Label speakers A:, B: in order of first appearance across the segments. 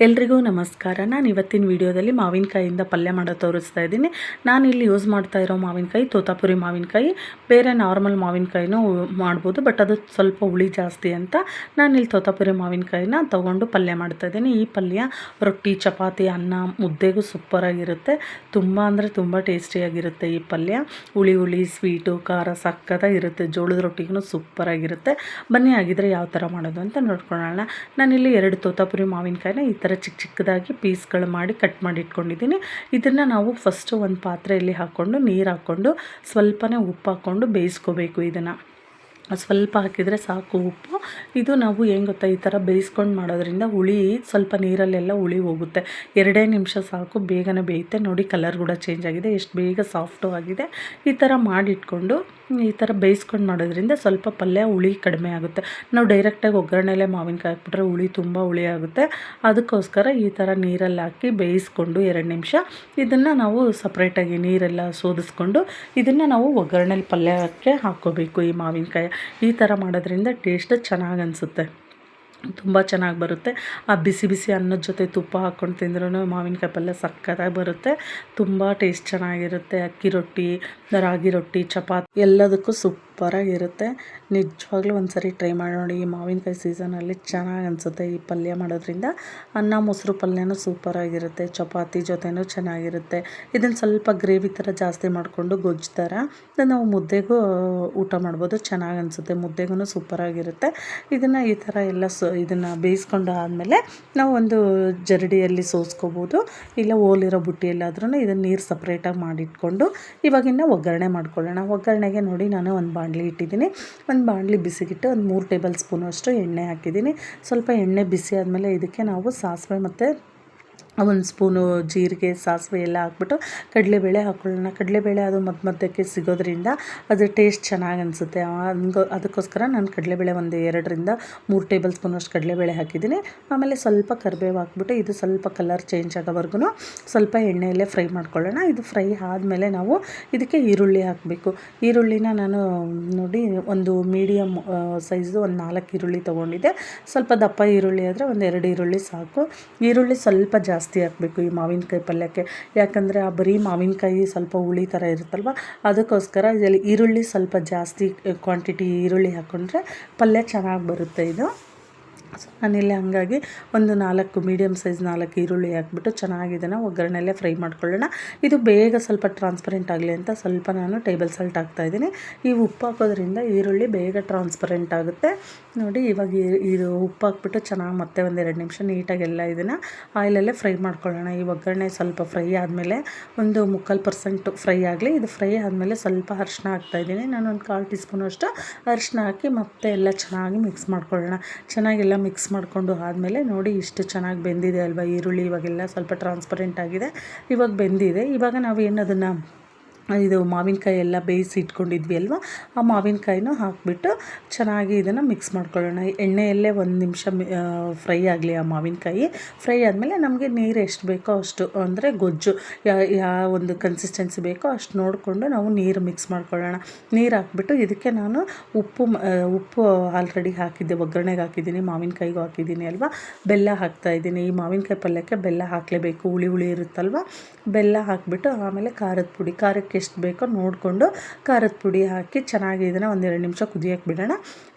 A: ಎಲ್ರಿಗೂ ನಮಸ್ಕಾರ. ನಾನು ಇವತ್ತಿನ ವಿಡಿಯೋದಲ್ಲಿ ಮಾವಿನಕಾಯಿಯಿಂದ ಪಲ್ಯ ಮಾಡೋದು ತೋರಿಸ್ತಾ ಇದ್ದೀನಿ. ನಾನು ಇಲ್ಲಿ ಯೂಸ್ ಮಾಡ್ತಾ ಇರೋ ಮಾವಿನಕಾಯಿ ತೋತಾಪುರಿ ಮಾವಿನಕಾಯಿ. ಬೇರೆ ನಾರ್ಮಲ್ ಮಾವಿನಕಾಯಿನೂ ಮಾಡ್ಬೋದು, ಬಟ್ ಅದು ಸ್ವಲ್ಪ ಹುಳಿ ಜಾಸ್ತಿ ಅಂತ ನಾನು ಇಲ್ಲಿ ತೋತಾಪುರಿ ಮಾವಿನಕಾಯಿನ ತೊಗೊಂಡು ಪಲ್ಯ ಮಾಡ್ತಾ ಇದ್ದೀನಿ. ಈ ಪಲ್ಯ ರೊಟ್ಟಿ, ಚಪಾತಿ, ಅನ್ನ, ಮುದ್ದೆಗೂ ಸೂಪರಾಗಿರುತ್ತೆ. ತುಂಬ ಅಂದರೆ ತುಂಬ ಟೇಸ್ಟಿಯಾಗಿರುತ್ತೆ ಈ ಪಲ್ಯ. ಹುಳಿ ಹುಳಿ, ಸ್ವೀಟು, ಖಾರ ಸಕ್ಕತ್ತಾಗಿರುತ್ತೆ. ಜೋಳದ ರೊಟ್ಟಿಗೂ ಸೂಪರಾಗಿರುತ್ತೆ. ಬನ್ನಿ ಆಗಿದ್ರೆ ಯಾವ ಥರ ಮಾಡೋದು ಅಂತ ನೋಡ್ಕೊಳ್ಳೋಣ. ನಾನಿಲ್ಲಿ 2 ತೋತಾಪುರಿ ಮಾವಿನಕಾಯಿನ ಈ ಥರ ಚಿಕ್ಕ ಚಿಕ್ಕದಾಗಿ ಪೀಸ್ಗಳು ಮಾಡಿ ಕಟ್ ಮಾಡಿ ಇಟ್ಕೊಂಡಿದ್ದೀನಿ. ಇದನ್ನು ನಾವು ಫಸ್ಟು ಒಂದು ಪಾತ್ರೆಯಲ್ಲಿ ಹಾಕ್ಕೊಂಡು ನೀರು ಹಾಕ್ಕೊಂಡು ಸ್ವಲ್ಪನೇ ಉಪ್ಪು ಹಾಕ್ಕೊಂಡು ಬೇಯಿಸ್ಕೋಬೇಕು. ಇದನ್ನು ಸ್ವಲ್ಪ ಹಾಕಿದರೆ ಸಾಕು ಉಪ್ಪು. ಇದು ನಾವು ಏನು ಗೊತ್ತಾ, ಈ ಥರ ಬೇಯಿಸ್ಕೊಂಡು ಮಾಡೋದ್ರಿಂದ ಹುಳಿ ಸ್ವಲ್ಪ ನೀರಲ್ಲೆಲ್ಲ ಹುಳಿ ಹೋಗುತ್ತೆ. 2 ನಿಮಿಷ ಸಾಕು, ಬೇಗನೆ ಬೇಯುತ್ತೆ. ನೋಡಿ ಕಲರ್ ಕೂಡ ಚೇಂಜ್ ಆಗಿದೆ, ಎಷ್ಟು ಬೇಗ ಸಾಫ್ಟು ಆಗಿದೆ. ಈ ಥರ ಮಾಡಿಟ್ಕೊಂಡು ಈ ಥರ ಬೇಯಿಸ್ಕೊಂಡು ಮಾಡೋದ್ರಿಂದ ಸ್ವಲ್ಪ ಪಲ್ಯ ಹುಳಿ ಕಡಿಮೆ ಆಗುತ್ತೆ. ನಾವು ಡೈರೆಕ್ಟಾಗಿ ಒಗ್ಗರಣೆಲೆ ಮಾವಿನಕಾಯಿ ಹಾಕ್ಬಿಟ್ರೆ ಹುಳಿ ತುಂಬ ಹುಳಿ ಆಗುತ್ತೆ. ಅದಕ್ಕೋಸ್ಕರ ಈ ಥರ ನೀರಲ್ಲಿ ಹಾಕಿ ಬೇಯಿಸ್ಕೊಂಡು 2 ನಿಮಿಷ ಇದನ್ನು ನಾವು ಸಪ್ರೇಟಾಗಿ ನೀರೆಲ್ಲ ಸೋದಿಸ್ಕೊಂಡು ಇದನ್ನು ನಾವು ಒಗ್ಗರಣೆಲಿ ಪಲ್ಯಕ್ಕೆ ಹಾಕ್ಕೋಬೇಕು. ಈ ಮಾವಿನಕಾಯಿ ಈ ಥರ ಮಾಡೋದ್ರಿಂದ ಟೇಸ್ಟ್ ಚೆನ್ನಾಗಿ ಅನಿಸುತ್ತೆ, ತುಂಬ ಚೆನ್ನಾಗಿ ಬರುತ್ತೆ. ಆ ಬಿಸಿ ಬಿಸಿ ಅನ್ನದ ಜೊತೆ ತುಪ್ಪ ಹಾಕ್ಕೊಂಡು ತಿಂದ್ರೂ ಮಾವಿನಕಾಯಿ ಪಲ್ಯ ಸಕ್ಕತ್ತಾಗಿ ಬರುತ್ತೆ. ತುಂಬ ಟೇಸ್ಟ್ ಚೆನ್ನಾಗಿರುತ್ತೆ. ಅಕ್ಕಿ ರೊಟ್ಟಿ, ರಾಗಿ ರೊಟ್ಟಿ, ಚಪಾತಿ ಎಲ್ಲದಕ್ಕೂ ಸೂಪರಾಗಿರುತ್ತೆ. ನಿಜವಾಗ್ಲೂ ಒಂದು ಸರಿ ಟ್ರೈ ಮಾಡಿ ನೋಡಿ. ಈ ಮಾವಿನಕಾಯಿ ಸೀಸನಲ್ಲಿ ಚೆನ್ನಾಗಿ ಅನಿಸುತ್ತೆ ಈ ಪಲ್ಯ ಮಾಡೋದ್ರಿಂದ. ಅನ್ನ ಮೊಸರು ಪಲ್ಯನೂ ಸೂಪರಾಗಿರುತ್ತೆ, ಚಪಾತಿ ಜೊತೆನೂ ಚೆನ್ನಾಗಿರುತ್ತೆ. ಇದನ್ನು ಸ್ವಲ್ಪ ಗ್ರೇವಿ ಥರ ಜಾಸ್ತಿ ಮಾಡಿಕೊಂಡು ಗೊಜ್ಜು ಥರ ನಾವು ಮುದ್ದೆಗೂ ಊಟ ಮಾಡ್ಬೋದು, ಚೆನ್ನಾಗಿ ಅನಿಸುತ್ತೆ. ಮುದ್ದೆಗೂ ಸೂಪರಾಗಿರುತ್ತೆ. ಇದನ್ನು ಈ ಥರ ಎಲ್ಲ ಇದನ್ನು ಬೇಯಿಸ್ಕೊಂಡು ಆದಮೇಲೆ ನಾವು ಒಂದು ಜರಡಿಯಲ್ಲಿ ಸೋಸ್ಕೋಬೋದು, ಇಲ್ಲ ಓಲಿರೋ ಬುಟ್ಟಿಯಲ್ಲಾದ್ರೂ ಇದನ್ನು ನೀರು ಸಪ್ರೇಟಾಗಿ ಮಾಡಿಟ್ಕೊಂಡು ಇವಾಗಿನ್ನು ಒಗ್ಗರಣೆ ಮಾಡ್ಕೊಳ್ಳೋಣ. ಒಗ್ಗರಣೆಗೆ ನೋಡಿ ನಾನು ಒಂದು ಬಾಣಲಿ ಇಟ್ಟಿದ್ದೀನಿ. ಒಂದು ಬಾಣಲಿ ಬಿಸಿಗಿಟ್ಟು ಒಂದು 3 ಟೇಬಲ್ ಸ್ಪೂನಷ್ಟು ಎಣ್ಣೆ ಹಾಕಿದ್ದೀನಿ. ಸ್ವಲ್ಪ ಎಣ್ಣೆ ಬಿಸಿ ಆದಮೇಲೆ ಇದಕ್ಕೆ ನಾವು ಸಾಸಿವೆ ಮತ್ತು 1 ಸ್ಪೂನು ಜೀರಿಗೆ, ಸಾಸಿವೆ ಎಲ್ಲ ಹಾಕ್ಬಿಟ್ಟು ಕಡಲೆಬೇಳೆ ಹಾಕ್ಕೊಳ್ಳೋಣ. ಕಡಲೆಬೇಳೆ ಅದು ಮಧ್ಯಕ್ಕೆ ಸಿಗೋದ್ರಿಂದ ಅದು ಟೇಸ್ಟ್ ಚೆನ್ನಾಗಿ ಅನಿಸುತ್ತೆ. ಅದಕ್ಕೋಸ್ಕರ ನಾನು ಕಡಲೆಬೇಳೆ ಒಂದು 2-3 ಟೇಬಲ್ ಸ್ಪೂನಷ್ಟು ಕಡಲೆಬೇಳೆ ಹಾಕಿದ್ದೀನಿ. ಆಮೇಲೆ ಸ್ವಲ್ಪ ಕರಿಬೇವು ಹಾಕ್ಬಿಟ್ಟು ಇದು ಸ್ವಲ್ಪ ಕಲರ್ ಚೇಂಜ್ ಆಗೋವರೆಗೂ ಸ್ವಲ್ಪ ಎಣ್ಣೆಯಲ್ಲೇ ಫ್ರೈ ಮಾಡ್ಕೊಳ್ಳೋಣ. ಇದು ಫ್ರೈ ಆದಮೇಲೆ ನಾವು ಇದಕ್ಕೆ ಈರುಳ್ಳಿ ಹಾಕಬೇಕು. ಈರುಳ್ಳಿನ ನಾನು ನೋಡಿ ಒಂದು ಮೀಡಿಯಮ್ ಸೈಜು ಒಂದು 4 ಈರುಳ್ಳಿ ತೊಗೊಂಡಿದ್ದೆ. ಸ್ವಲ್ಪ ದಪ್ಪ ಈರುಳ್ಳಿ ಆದರೆ ಒಂದು 2 ಈರುಳ್ಳಿ ಸಾಕು. ಈರುಳ್ಳಿ ಸ್ವಲ್ಪ ಜಾಸ್ತಿ ಹಾಕಬೇಕು ಈ ಮಾವಿನಕಾಯಿ ಪಲ್ಯಕ್ಕೆ, ಯಾಕಂದರೆ ಆ ಬರೀ ಮಾವಿನಕಾಯಿ ಸ್ವಲ್ಪ ಹುಳಿ ಥರ ಇರುತ್ತಲ್ವ, ಅದಕ್ಕೋಸ್ಕರ ಇದರಲ್ಲಿ ಈರುಳ್ಳಿ ಸ್ವಲ್ಪ ಜಾಸ್ತಿ ಕ್ವಾಂಟಿಟಿ ಈರುಳ್ಳಿ ಹಾಕ್ಕೊಂಡ್ರೆ ಪಲ್ಯ ಚೆನ್ನಾಗಿ ಬರುತ್ತೆ ಇದು. ಸೊ ನಾನಿಲ್ಲಿ ಹಾಗಾಗಿ ಒಂದು 4 ಮೀಡಿಯಮ್ ಸೈಜ್ 4 ಈರುಳ್ಳಿ ಹಾಕ್ಬಿಟ್ಟು ಚೆನ್ನಾಗಿ ಇದನ್ನು ಒಗ್ಗರಣೆಲ್ಲೇ ಫ್ರೈ ಮಾಡ್ಕೊಳ್ಳೋಣ. ಇದು ಬೇಗ ಸ್ವಲ್ಪ ಟ್ರಾನ್ಸ್ಪರೆಂಟ್ ಆಗಲಿ ಅಂತ ಸ್ವಲ್ಪ ನಾನು ಟೇಬಲ್ ಸಾಲ್ಟ್ ಹಾಕ್ತಾಯಿದ್ದೀನಿ. ಈ ಉಪ್ಪು ಹಾಕೋದ್ರಿಂದ ಈರುಳ್ಳಿ ಬೇಗ ಟ್ರಾನ್ಸ್ಪರೆಂಟ್ ಆಗುತ್ತೆ. ನೋಡಿ ಇವಾಗ ಇದು ಉಪ್ಪು ಹಾಕ್ಬಿಟ್ಟು ಚೆನ್ನಾಗಿ ಮತ್ತೆ ಒಂದು 2 ನಿಮಿಷ ನೀಟಾಗೆಲ್ಲ ಇದನ್ನು ಆಯಿಲಲ್ಲೇ ಫ್ರೈ ಮಾಡ್ಕೊಳ್ಳೋಣ. ಈ ಒಗ್ಗರಣೆ ಸ್ವಲ್ಪ ಫ್ರೈ ಆದಮೇಲೆ ಒಂದು 3/4% ಫ್ರೈ ಆಗಲಿ. ಇದು ಫ್ರೈ ಆದಮೇಲೆ ಸ್ವಲ್ಪ ಅರಿಶಿನ ಹಾಕ್ತಾಯಿದ್ದೀನಿ. ನಾನು ಒಂದು 1/4 ಟೀ ಸ್ಪೂನಷ್ಟು ಅರಿಶಿನ ಹಾಕಿ ಮತ್ತೆ ಎಲ್ಲ ಚೆನ್ನಾಗಿ ಮಿಕ್ಸ್ ಮಾಡ್ಕೊಳ್ಳೋಣ. ಚೆನ್ನಾಗೆಲ್ಲ ಮಿಕ್ಸ್ ಮಾಡಿಕೊಂಡು ಆದಮೇಲೆ ನೋಡಿ ಇಷ್ಟು ಚೆನ್ನಾಗಿ ಬೆಂದಿದೆ ಅಲ್ವಾ ಈರುಳ್ಳಿ. ಇವಾಗೆಲ್ಲ ಸ್ವಲ್ಪ ಟ್ರಾನ್ಸ್ಪರೆಂಟ್ ಆಗಿದೆ, ಇವಾಗ ಬೆಂದಿದೆ. ಇವಾಗ ನಾವು ಏನದನ್ನು ಇದು ಮಾವಿನಕಾಯಿ ಎಲ್ಲ ಬೇಯಿಸಿ ಇಟ್ಕೊಂಡಿದ್ವಿ ಅಲ್ವಾ, ಆ ಮಾವಿನಕಾಯಿನೂ ಹಾಕಿಬಿಟ್ಟು ಚೆನ್ನಾಗಿ ಇದನ್ನು ಮಿಕ್ಸ್ ಮಾಡ್ಕೊಳ್ಳೋಣ. ಎಣ್ಣೆಯಲ್ಲೇ 1 ನಿಮಿಷ ಫ್ರೈ ಆಗಲಿ ಆ ಮಾವಿನಕಾಯಿ. ಫ್ರೈ ಆದಮೇಲೆ ನಮಗೆ ನೀರು ಎಷ್ಟು ಬೇಕೋ ಅಷ್ಟು, ಅಂದರೆ ಗೊಜ್ಜು ಯಾವ ಒಂದು ಕನ್ಸಿಸ್ಟೆನ್ಸಿ ಬೇಕೋ ಅಷ್ಟು ನೋಡಿಕೊಂಡು ನಾವು ನೀರು ಮಿಕ್ಸ್ ಮಾಡ್ಕೊಳ್ಳೋಣ. ನೀರು ಹಾಕ್ಬಿಟ್ಟು ಇದಕ್ಕೆ ನಾನು ಉಪ್ಪು ಆಲ್ರೆಡಿ ಹಾಕಿದ್ದೆ, ಒಗ್ಗರಣೆಗೆ ಹಾಕಿದ್ದೀನಿ, ಮಾವಿನಕಾಯಿಗೂ ಹಾಕಿದ್ದೀನಿ ಅಲ್ವಾ. ಬೆಲ್ಲ ಹಾಕ್ತಾಯಿದ್ದೀನಿ. ಈ ಮಾವಿನಕಾಯಿ ಪಲ್ಯಕ್ಕೆ ಬೆಲ್ಲ ಹಾಕಲೇಬೇಕು, ಹುಳಿ ಹುಳಿ ಇರುತ್ತಲ್ವ. ಬೆಲ್ಲ ಹಾಕಿಬಿಟ್ಟು ಆಮೇಲೆ ಖಾರದ ಪುಡಿ, ಖಾರಕ್ಕೆ ಎಷ್ಟು ಬೇಕೋ ನೋಡಿಕೊಂಡು ಖಾರದ ಪುಡಿ ಹಾಕಿ ಚೆನ್ನಾಗಿ ಇದನ್ನು 1-2 ನಿಮಿಷ ಕುದಿಯೋಕ್ಕೆ ಬಿಡೋಣ.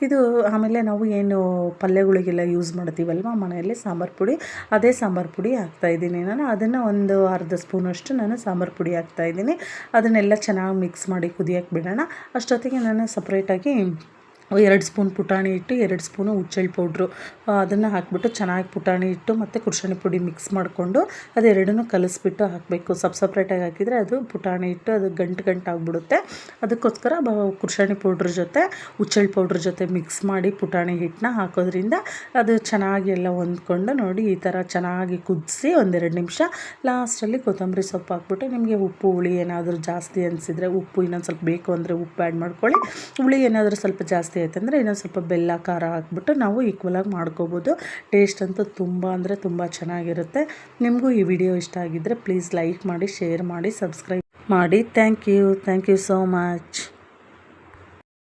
A: ಇದು ಆಮೇಲೆ ನಾವು ಏನು ಪಲ್ಯಗಳಿಗೆಲ್ಲ ಯೂಸ್ ಮಾಡ್ತೀವಲ್ವ ಮನೆಯಲ್ಲಿ ಸಾಂಬಾರು ಪುಡಿ, ಅದೇ ಸಾಂಬಾರು ಪುಡಿ ಹಾಕ್ತಾಯಿದ್ದೀನಿ ನಾನು. ಅದನ್ನು ಒಂದು ಅರ್ಧ ಸ್ಪೂನಷ್ಟು ನಾನು ಸಾಂಬಾರು ಪುಡಿ ಹಾಕ್ತಾಯಿದ್ದೀನಿ. ಅದನ್ನೆಲ್ಲ ಚೆನ್ನಾಗಿ ಮಿಕ್ಸ್ ಮಾಡಿ ಕುದಿಯೋಕ್ಕೆ ಬಿಡೋಣ. ಅಷ್ಟೊತ್ತಿಗೆ ನಾನು ಸಪ್ರೇಟಾಗಿ 2 ಸ್ಪೂನ್ ಪುಟಾಣಿ ಹಿಟ್ಟು, 2 ಸ್ಪೂನು ಹುಚ್ಚೆಳ್ಳು ಪೌಡ್ರು ಅದನ್ನು ಹಾಕಿಬಿಟ್ಟು ಚೆನ್ನಾಗಿ ಪುಟಾಣಿ ಹಿಟ್ಟು ಮತ್ತು ಕುರ್ಷಣಿ ಪುಡಿ ಮಿಕ್ಸ್ ಮಾಡಿಕೊಂಡು ಅದೆರಡನ್ನೂ ಕಲಿಸ್ಬಿಟ್ಟು ಹಾಕಬೇಕು. ಸಪ್ರೇಟಾಗಿ ಹಾಕಿದರೆ ಅದು ಪುಟಾಣಿ ಹಿಟ್ಟು ಅದು ಗಂಟು ಆಗಿಬಿಡುತ್ತೆ. ಅದಕ್ಕೋಸ್ಕರ ಕುರ್ಷಣಿ ಪೌಡ್ರ್ ಜೊತೆ ಹುಚ್ಚೆಳ್ಳು ಪೌಡ್ರ್ ಜೊತೆ ಮಿಕ್ಸ್ ಮಾಡಿ ಪುಟಾಣಿ ಹಿಟ್ಟನ್ನ ಹಾಕೋದ್ರಿಂದ ಅದು ಚೆನ್ನಾಗಿ ಎಲ್ಲ ಹೊಂದ್ಕೊಂಡು ನೋಡಿ ಈ ಥರ ಚೆನ್ನಾಗಿ ಕುದಿಸಿ 1-2 ನಿಮಿಷ ಲಾಸ್ಟಲ್ಲಿ ಕೊತ್ತಂಬರಿ ಸೊಪ್ಪು ಹಾಕ್ಬಿಟ್ಟು ನಿಮಗೆ ಉಪ್ಪು ಹುಳಿ ಏನಾದರೂ ಜಾಸ್ತಿ ಅನಿಸಿದರೆ ಉಪ್ಪು ಇನ್ನೊಂದು ಸ್ವಲ್ಪ ಬೇಕು ಅಂದರೆ ಉಪ್ಪು ಆ್ಯಡ್ ಮಾಡ್ಕೊಳ್ಳಿ. ಹುಳಿ ಏನಾದರೂ ಸ್ವಲ್ಪ ಜಾಸ್ತಿ ಆಯ್ತಂದರೆ ಇನ್ನೊಂದು ಸ್ವಲ್ಪ ಬೆಲ್ಲ ಖಾರ ಹಾಕ್ಬಿಟ್ಟು ನಾವು ಈಕ್ವಲಾಗಿ ಮಾಡ್ಕೋಬೋದು. ಟೇಸ್ಟ್ ಅಂತೂ ತುಂಬ ಅಂದರೆ ತುಂಬ ಚೆನ್ನಾಗಿರುತ್ತೆ. ನಿಮಗೂ ಈ ವಿಡಿಯೋ ಇಷ್ಟ ಆಗಿದ್ದರೆ ಪ್ಲೀಸ್ ಲೈಕ್ ಮಾಡಿ, ಶೇರ್ ಮಾಡಿ, ಸಬ್ಸ್ಕ್ರೈಬ್ ಮಾಡಿ. Thank you so much.